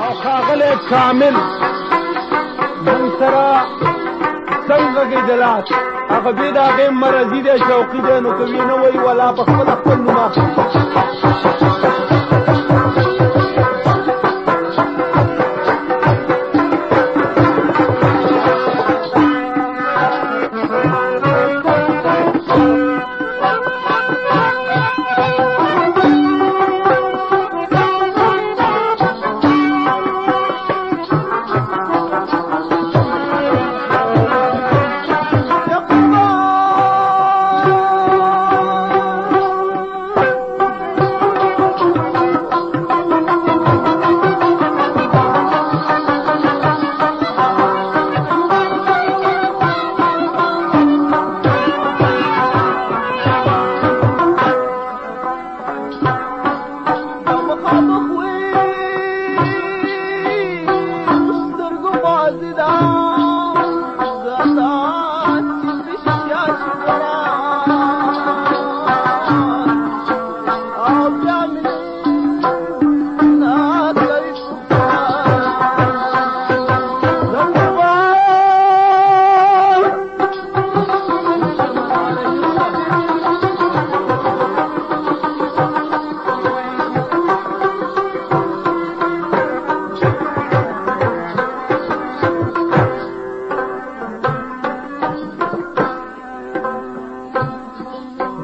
او ښاغلی کامل موږ سره څنګه غږېدلاست هغه بې د هغې مرضي دی شوقي دی نو که ویې نه وایي ولا په خپله خپل نوم اخلي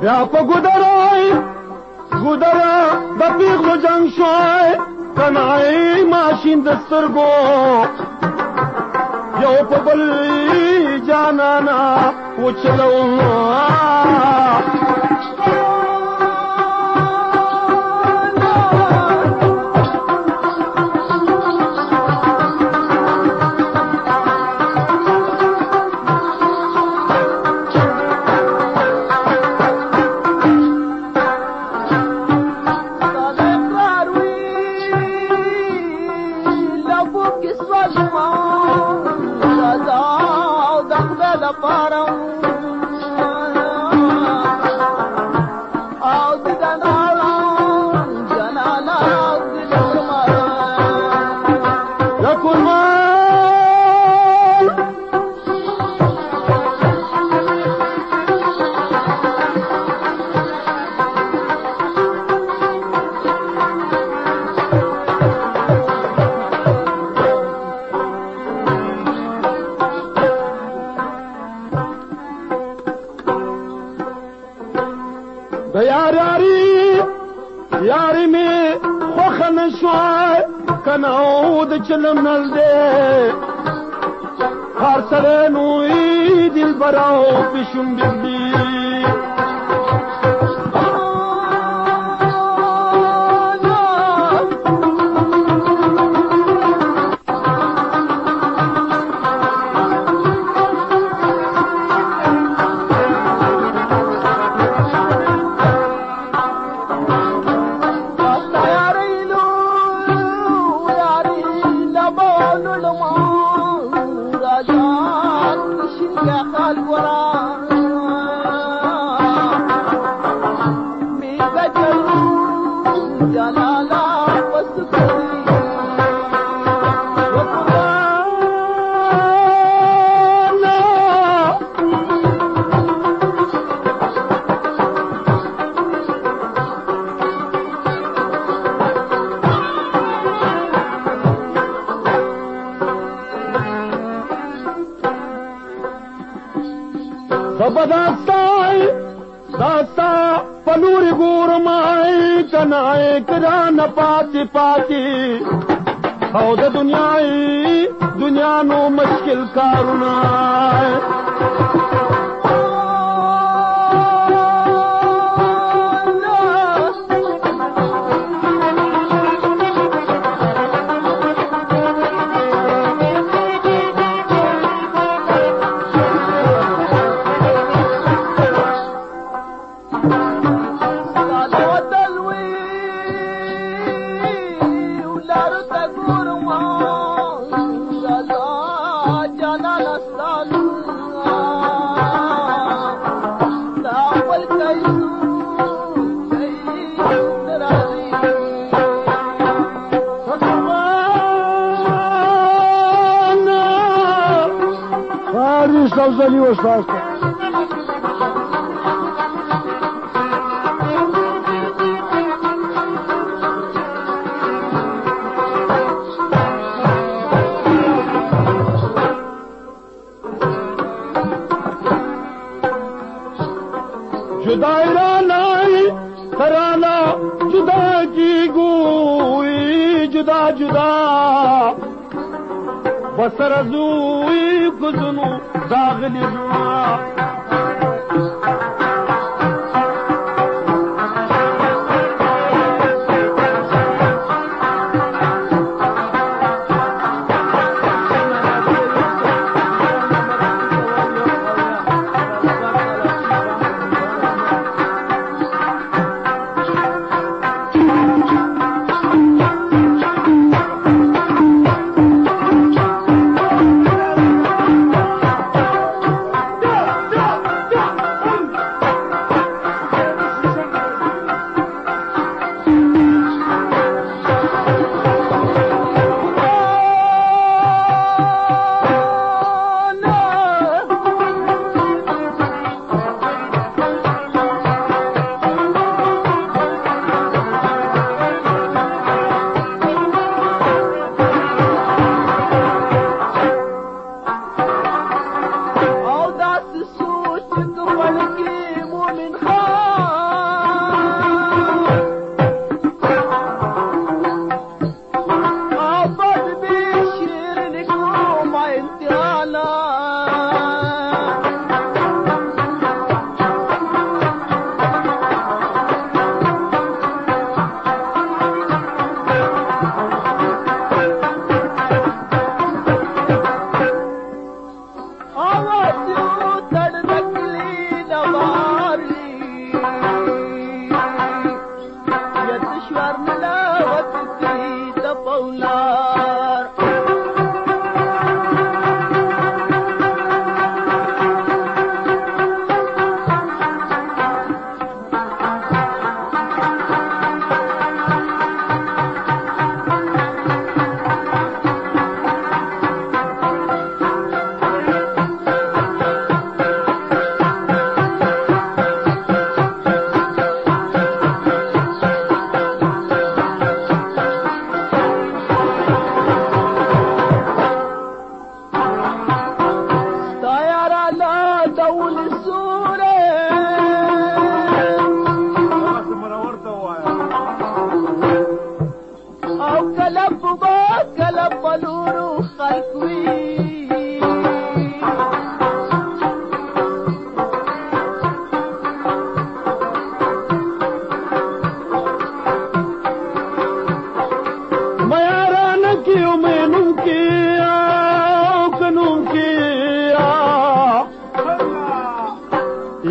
بیا په ګودره د پیغلو جنګ شوی کنای ماشین د سترګو یو په بل جانانا وچلو د یاري مې خوښه نه شوی که نه او د چلم نل دی هر سړی نو دلبره او پیشم بندي داستا پلوری ګورمای کنای کران پاتی او د دنیا نو مشکل کارونه افضلی استاد जुदा इरानाई तराना जुदा की गुई जुदा जुदा बसर जुई गुजनु दागली जुआ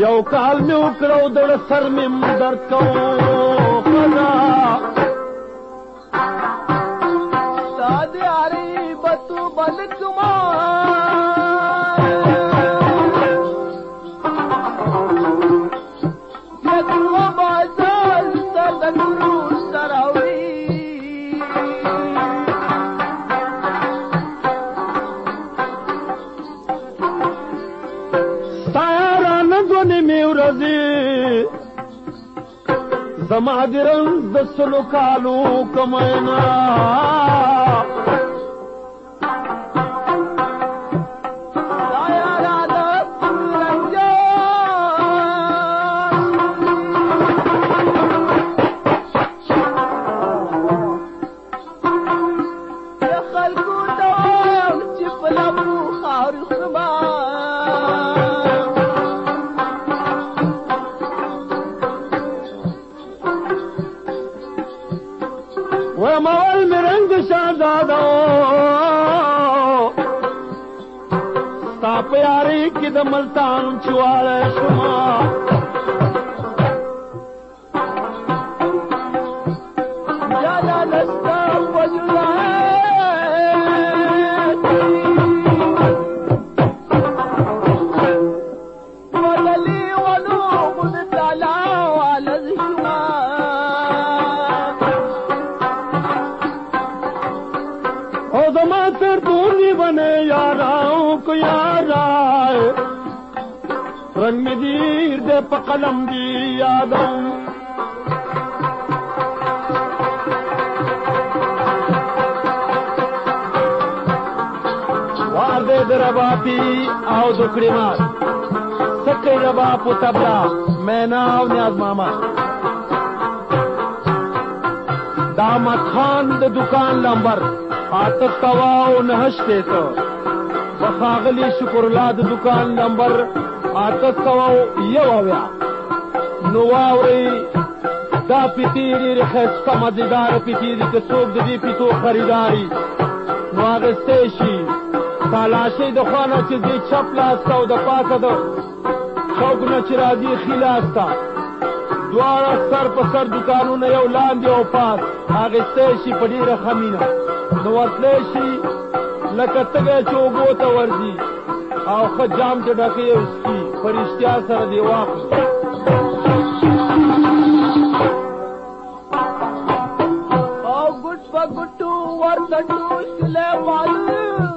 یو کال می وکړو د سر می درد کوو خدا ساد یاري بتو بلکما یتو بازار سدنورو سراوي میورزی زما درن د سلو کالو کمینا ومول مرنگ شہزادو ستا پیاری کی د ملتان چوال شما جالا لستا وجلا وللی ولو مدتلا والذ شما زما تر دونی بنے یاراں کو یار آئے رنگ می دیر دے پا قلم دی یادم وار دے درباتی او دکڑی مات سکے رباب و تبلا مینا او نیاز ماما دامت خان د دکان لمبر آتت تواو نهشتے تو وخاغلی شکر اللہ د دکان لمبر آتت تواو یو اویا نواوری دا پیتیری رخصتا مزیدار پیتیری که سوک دی پیتو خریداری نواغستیشی تالاشی دخوانا چی دی چپ لاستا و دا پاسا دا چوکنا چی را دی خیلاستا دوارا سر پا سر دکانون یو لاندی او پاس آغستیشی پا دیر خمینا نواتلیشی لکه تگه چوبو تا ورزی او خد جام چه ڈکی اسکی فرشتیا سر دی واقعی او گٹ پا گٹو ورزٹو سلے معلوم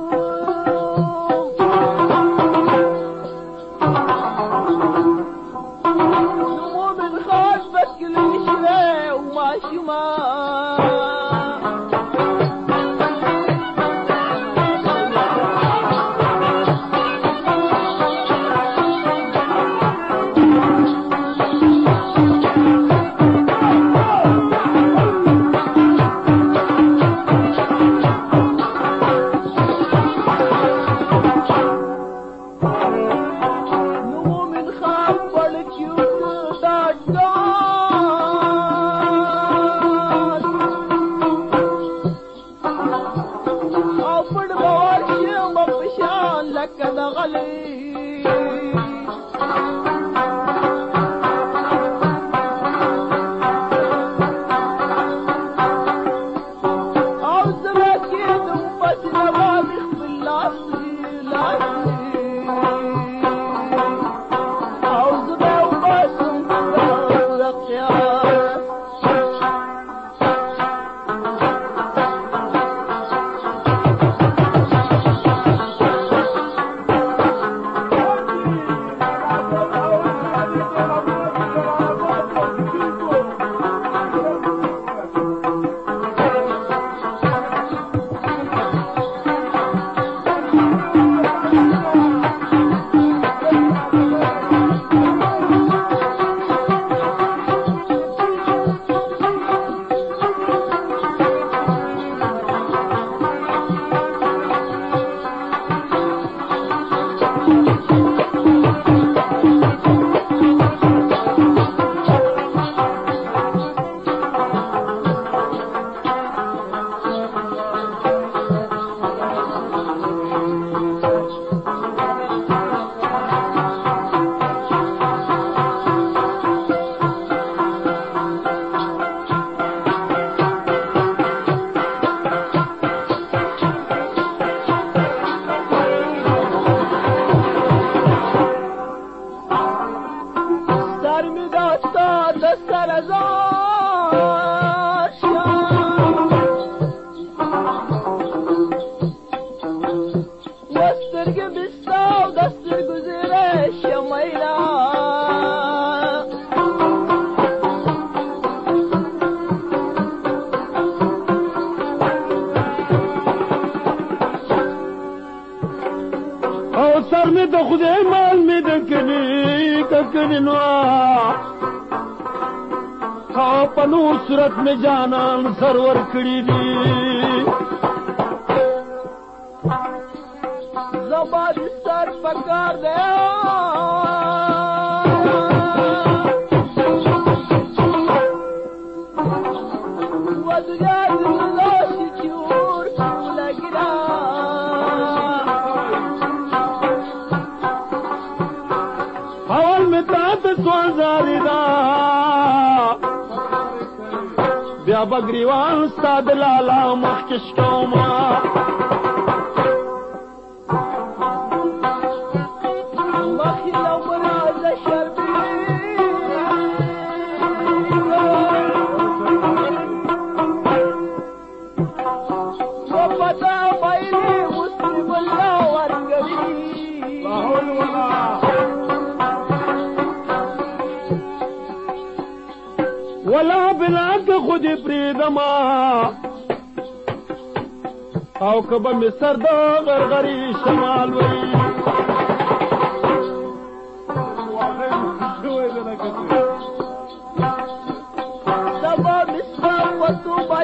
سر میں تو خدای مال میں دکنی ککنی نوا او پنو صورت میں جانان سرور کڑی دی زباد سر پکار دے وزگار لاشی چور لگرا سوزاری دا بیا بگریوان استاد لالا مخکش کوما مخیل امراز شربی و پتا بایلی مسلم اللہ ورگوی دې پرېږدمه او که به مې سر د غرغرې شمال وي سبا مې ستا په توبه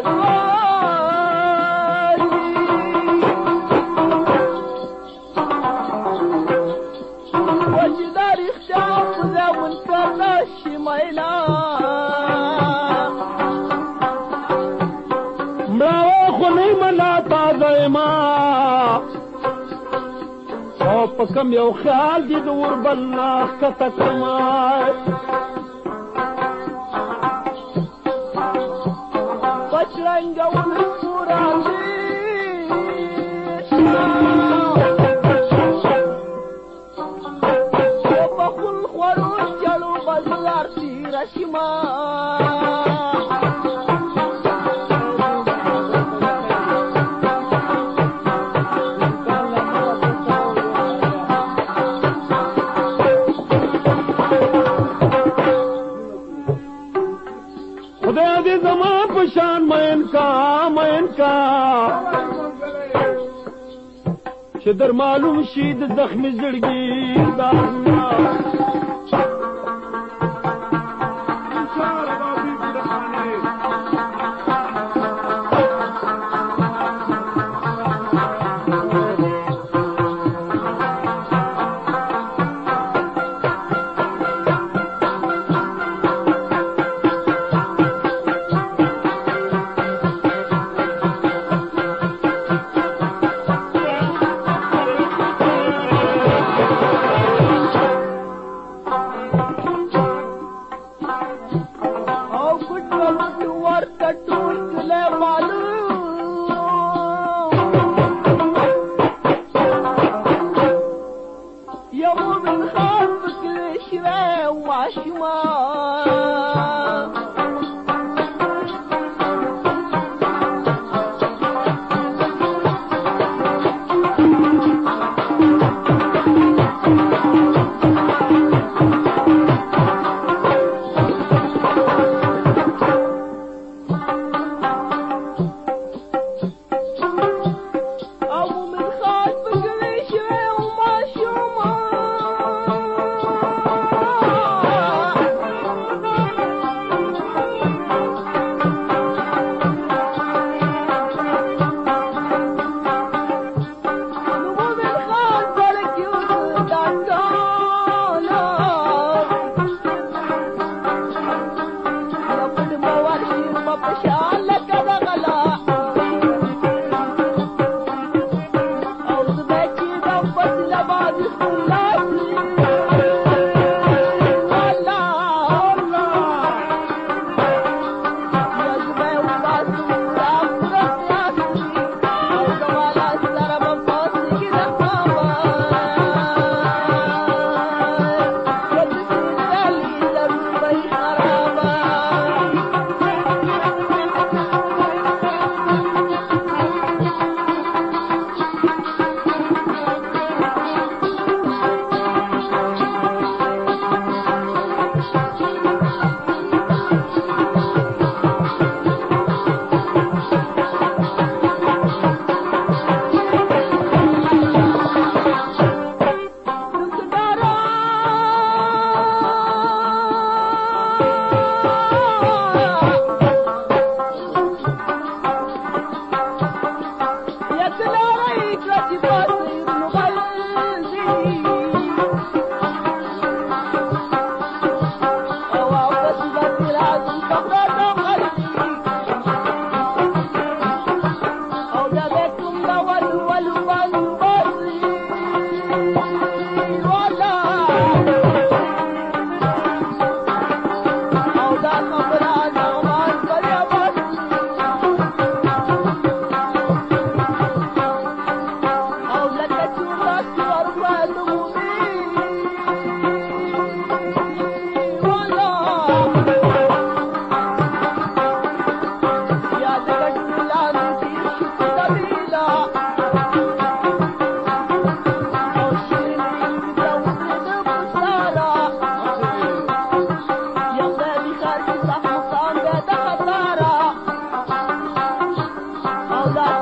او په کم یو خیال دې د اوربل نه ښکته کړمه بچرنګه ولسپورانې په بخون خوړو چړو بازار تېره شمه شان مین کا چې در معلوم شي د زخمي زړګي دارونه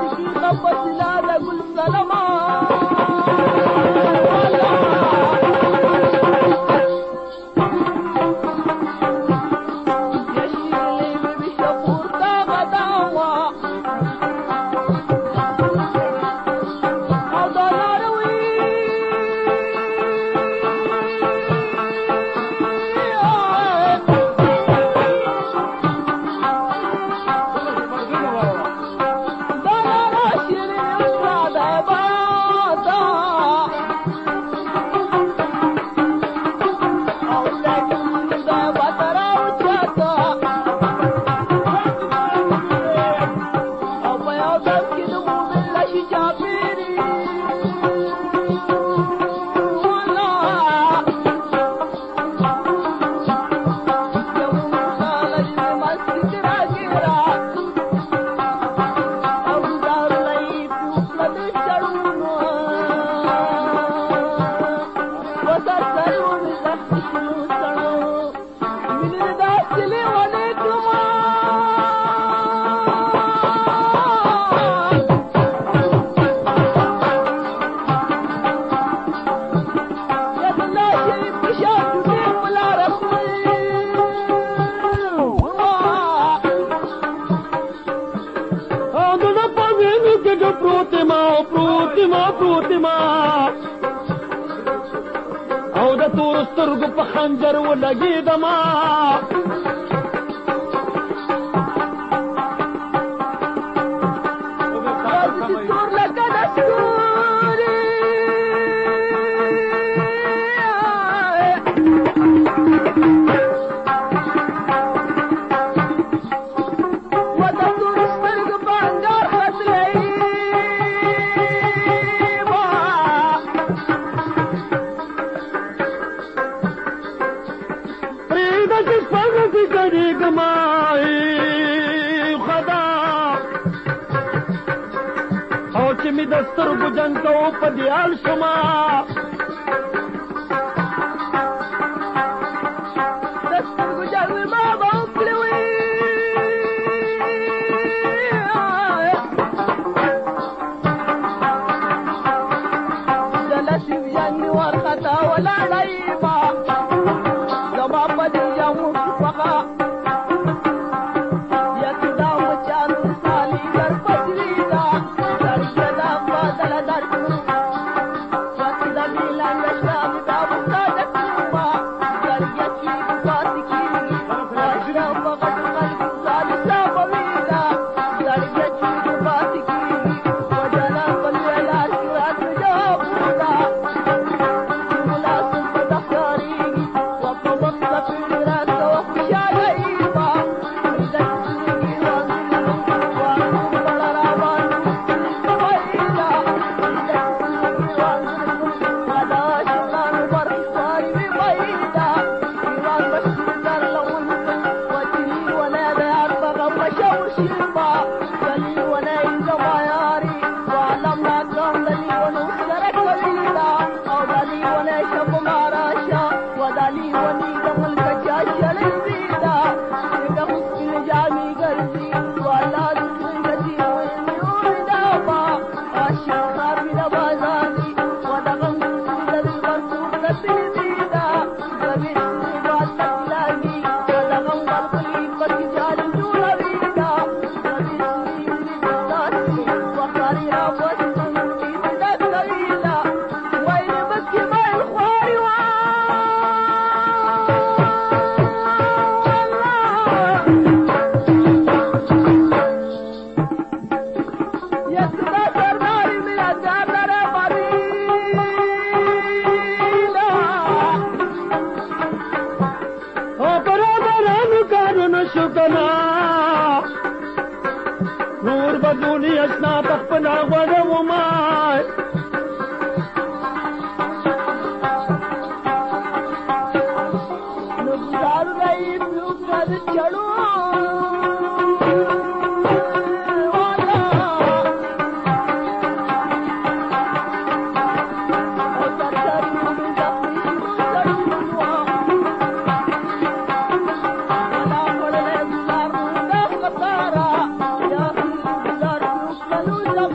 موسیقى فصلة قل سلامة او د تور سترګو په خنجر ولګېدما چې می د سترګو جنګ کوو په دیال شما د سترګو جنګ ما به وکړی وي د نصیب جنګ ورخطا ولاړی ما زما په دې جامو شفقه نور بدونی اشنا پخپنا غوڑو مای نگزار رئی پیوکر چڑو Lose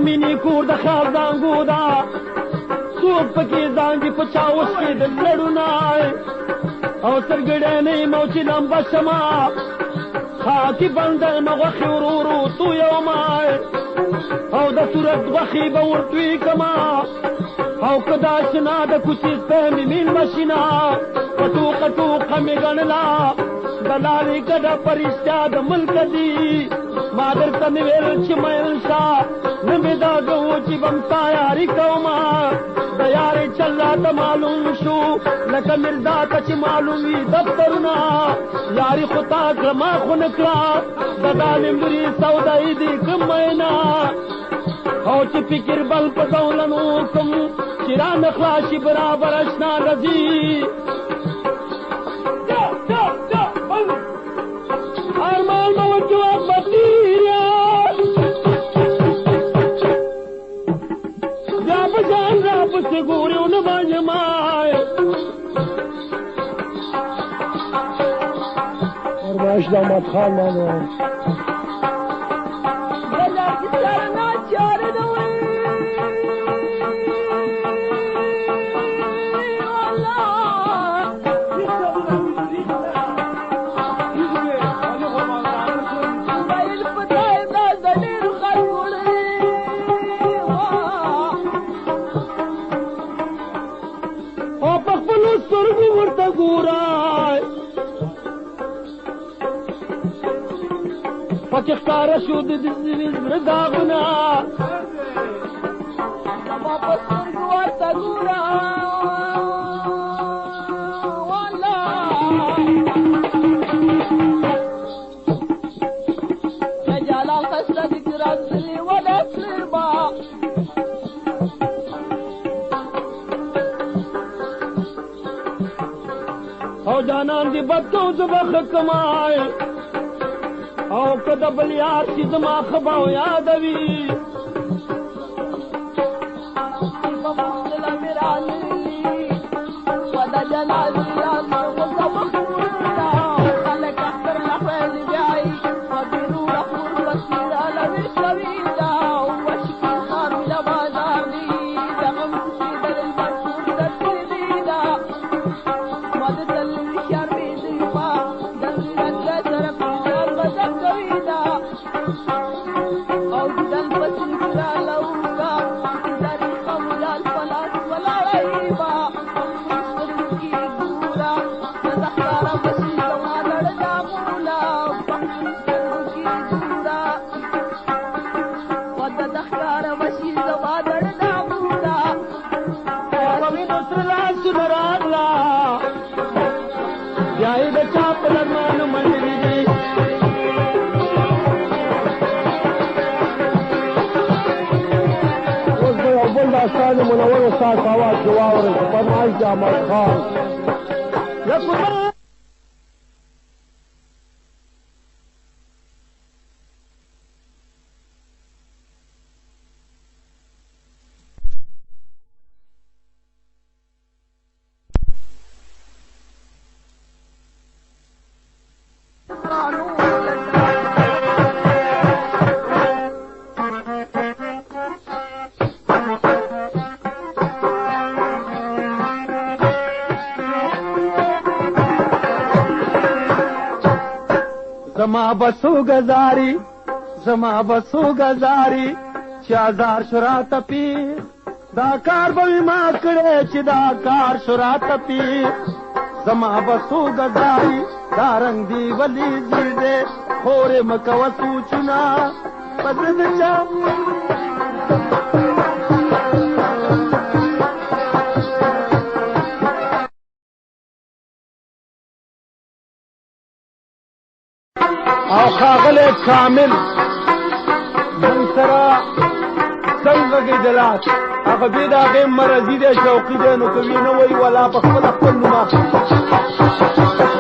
مینی کور د خاص زانګو دا څوک پکې زانګي په چاوس کې د لړونه او سرګړې نه موچې لمبه شما خاکي بنده مغوخي ورورو تو یو مای او د صورت غوخي به ورتوي کما او کدا شنا د کوڅې سپمې مين مشینا کټو کټو مې ګڼلا دلالي کډه پرشتیا د ملک دی ما درته ویل چې مېل شا نمې دا غو چې بم تیاری کوما د یاري چلا ته معلوم شو لکه مرزا ته چې معلوم وي دفترونه یاري خطا کما خو نکړه د دالمبري سودای دي کمینا او چې فکر بل په دولنو کوم چې را نخلاشي برابر اشنا رضی ارمان موجو بطیریا بیا بجان را پسی گوریو نبانجمائے اور باش دامت خان مانو بلا کی سرنا چار دوئی پکښکار شو د زړه داغونه ما په سترګو ورته ګوره والله که جلال خسته دي که راتللي ولا تلبا او جانان دي بدکو زه به ښه کمای او کده بل یار چې زما خباو یادوي ودا جلال خلک اختر لفظ بیاي وبيرو رفور بصير على الشويدا وشكي خار من بازار دي دغم سيدر المرفوع تسيدا مدد الشر بيدفا دل رجل او دل بسن کرا لوگا داری قبول الفلاس ولا ريبا سرکی داستان منور استاد په اواز کې واورئ چې فرمایش د احمد خان زما بسو گزاری چې ازار شورا تپی دا کار به ما کړې چې دا کار شورا تپی زما بسو گزاری دا رنگ دی ولی زیده خورې مکوه سوچونه پزد چا او ښاغلی کامل من سره څنګه غږېدلاست هغه بې د هغې مرضي دی شوقي دی نو که ویې نه وایي ولا په خپله خپل نوم اخلي